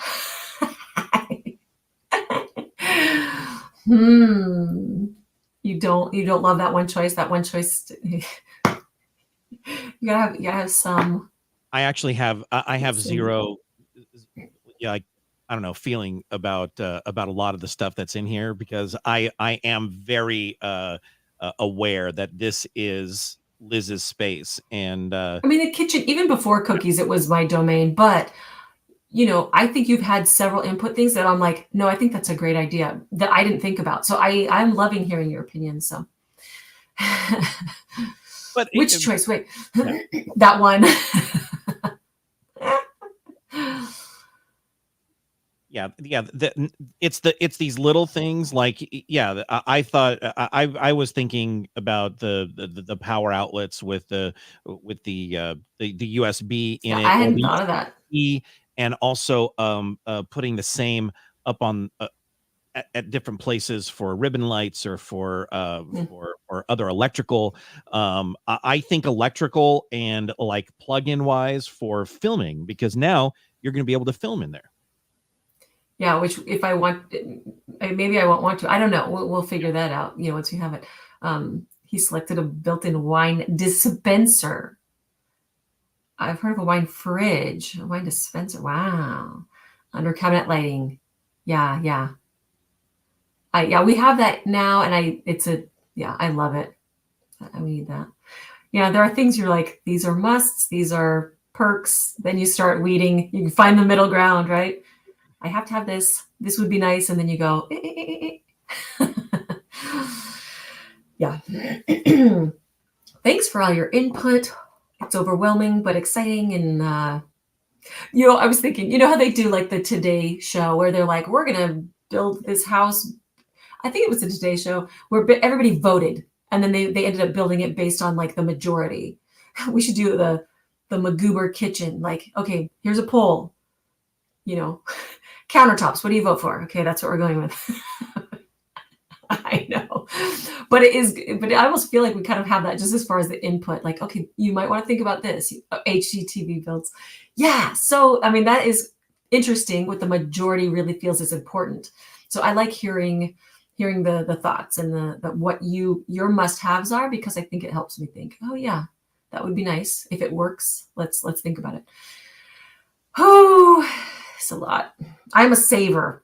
You don't love that one choice. That one choice. You gotta have some. I actually have zero. Yeah, I don't know, feeling about a lot of the stuff that's in here, because I am very aware that this is Liz's space, and I mean, the kitchen, even before cookies, it was my domain, but I think you've had several input things that I'm like, no, I think that's a great idea that I didn't think about. So I'm loving hearing your opinions. So, but which choice? Wait, yeah. That one. Yeah. It's these little things like, yeah, I thought I was thinking about the power outlets with the USB in it. I hadn't thought of that. And also putting the same up on at different places for ribbon lights or for other electrical. I think electrical and like plug-in wise for filming, because now you're going to be able to film in there. Yeah, which if I want, maybe I won't want to. I don't know. We'll figure that out. Once we have it. He selected a built-in wine dispenser. I've heard of a wine fridge, a wine dispenser. Wow, under cabinet lighting. Yeah. We have that now, and I love it. We need that. Yeah, there are things you're like, these are musts, these are perks. Then you start weeding. You can find the middle ground, right? I have to have this. This would be nice, and then you go. Yeah. Thanks for all your input. It's overwhelming but exciting, and I was thinking, how they do like the Today Show where they're like, we're gonna build this house. I think it was the Today Show where everybody voted, and then they ended up building it based on like the majority. We should do the McGoober kitchen. Like, okay, here's a poll. Countertops. What do you vote for? Okay, that's what we're going with. I know, but I almost feel like we kind of have that just as far as the input. Like, okay, you might want to think about this. HGTV builds. Yeah. So, I mean, that is interesting. What the majority really feels is important. So I like hearing the thoughts and the what your must-haves are, because I think it helps me think, oh yeah, that would be nice. If it works, let's think about it. Oh, it's a lot. I'm a saver.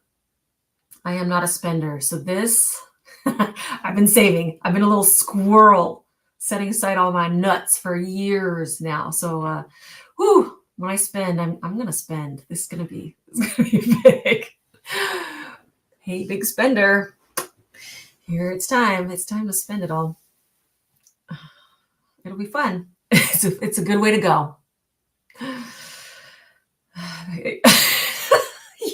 I am not a spender. So this, I've been saving. I've been a little squirrel, setting aside all my nuts for years now. So, when I spend, I'm going to spend. It's going to be big. Hey, big spender. Here it's time. It's time to spend it all. It'll be fun. It's a good way to go.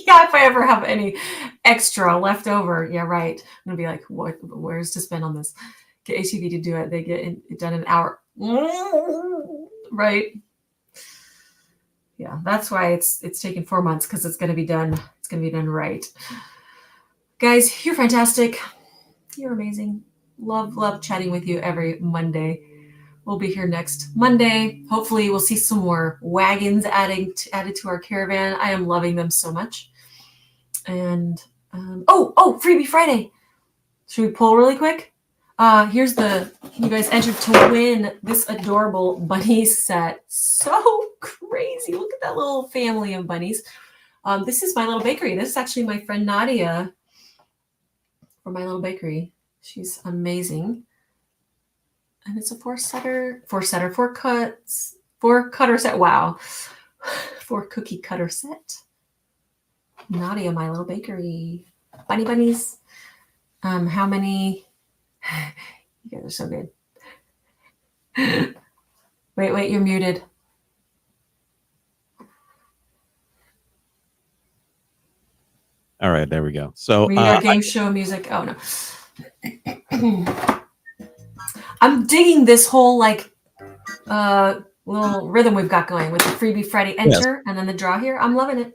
Yeah, if I ever have any extra left over, yeah, right. I'm gonna be like, where's to spend on this? Get HTV to do it. They get it done in an hour, right? Yeah, that's why it's taken 4 months, because it's gonna be done. It's gonna be done right. Guys, you're fantastic. You're amazing. Love chatting with you every Monday. we'll be here next Monday. Hopefully we'll see some more wagons added to our caravan. I am loving them so much. And Freebie Friday. Should we pull really quick? Here's you guys entered to win this adorable bunny set. So crazy. Look at that little family of bunnies. This is My Little Bakery. This is actually my friend Nadia from My Little Bakery. She's amazing. And it's a four cutter set. Wow. 4 cookie cutter set. Nadia, My Little Bakery. Bunnies. How many? You guys are so good. Wait, you're muted. All right, there we go. So we need our game show music. Oh no. I'm digging this whole little rhythm we've got going with the Freebie Friday enter and then the draw here. I'm loving it.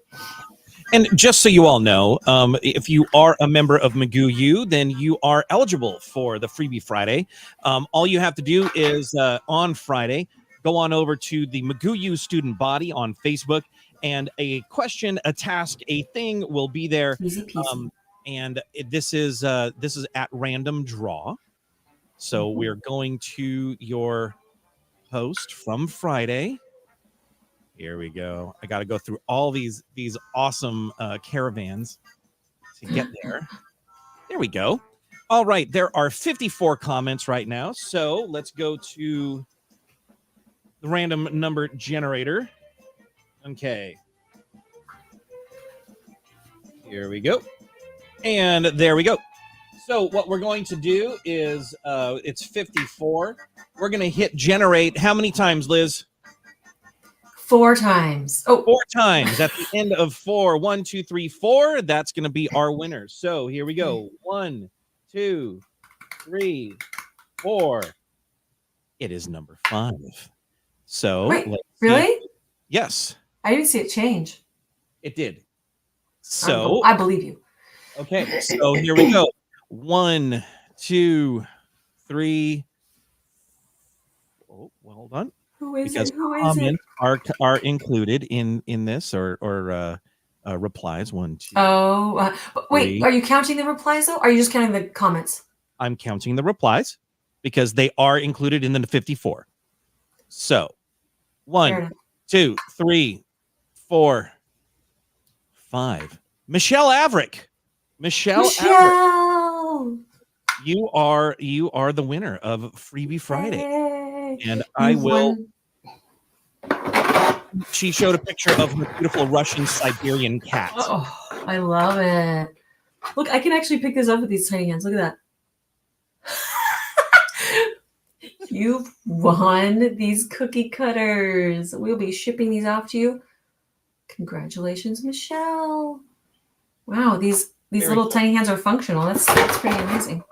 And just so you all know, if you are a member of McGoo U, then you are eligible for the Freebie Friday. All you have to do is on Friday, go on over to the McGoo U student body on Facebook, and a question, a task, a thing will be there. Easy peasy. And this is at random draw. So we're going to your post from Friday. Here we go. I got to go through all these awesome caravans to get there. There we go. All right. There are 54 comments right now. So let's go to the random number generator. Okay. Here we go. And there we go. So what we're going to do is it's 54. We're going to hit generate. How many times, Liz? 4 times. 4 times. At the end of 4, 1, 2, 3, 4. That's going to be our winner. So here we go. 1, 2, 3, 4. It is number 5. So wait, really? Yes. I didn't see it change. It did. So I believe you. Okay. So here we go. 1, 2, 3. Oh, well, hold on. Who is because it? Who is comments are included in this or replies. 1, 2. Oh, wait. 3. Are you counting the replies though? Or are you just counting the comments? I'm counting the replies because they are included in the 54. So 1, 2, 3, 4, 5. Michelle Averick. Michelle. You are the winner of Freebie Friday. Yay. And I will. She showed a picture of her beautiful Russian Siberian cat. Oh, I love it. Look, I can actually pick this up with these tiny hands. Look at that. You've won these cookie cutters. We'll be shipping these off to you. Congratulations, Michelle. Wow, these little tiny hands are functional. That's pretty amazing.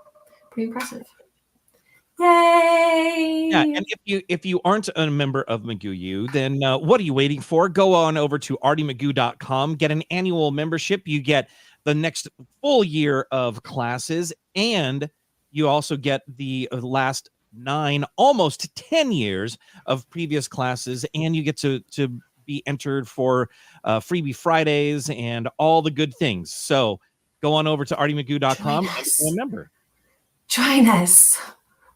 Pretty impressive. Yay! Yeah, and if you aren't a member of McGoo U, then what are you waiting for? Go on over to artymcgoo.com, get an annual membership. You get the next full year of classes, and you also get the last 9, almost 10 years of previous classes, and you get to be entered for Freebie Fridays and all the good things. So go on over to artymcgoo.com and become a member. Join us.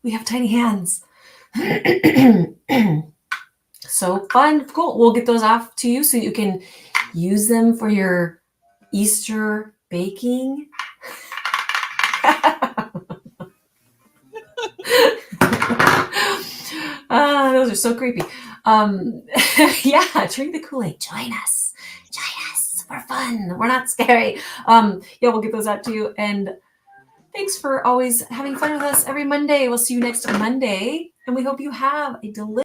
We have tiny hands. So fun. Cool. We'll get those off to you so you can use them for your Easter baking. Those are so creepy. Yeah, drink the Kool-Aid. Join us. We're fun. We're not scary. Yeah, we'll get those out to you. And thanks for always having fun with us every Monday. We'll see you next Monday. And we hope you have a delicious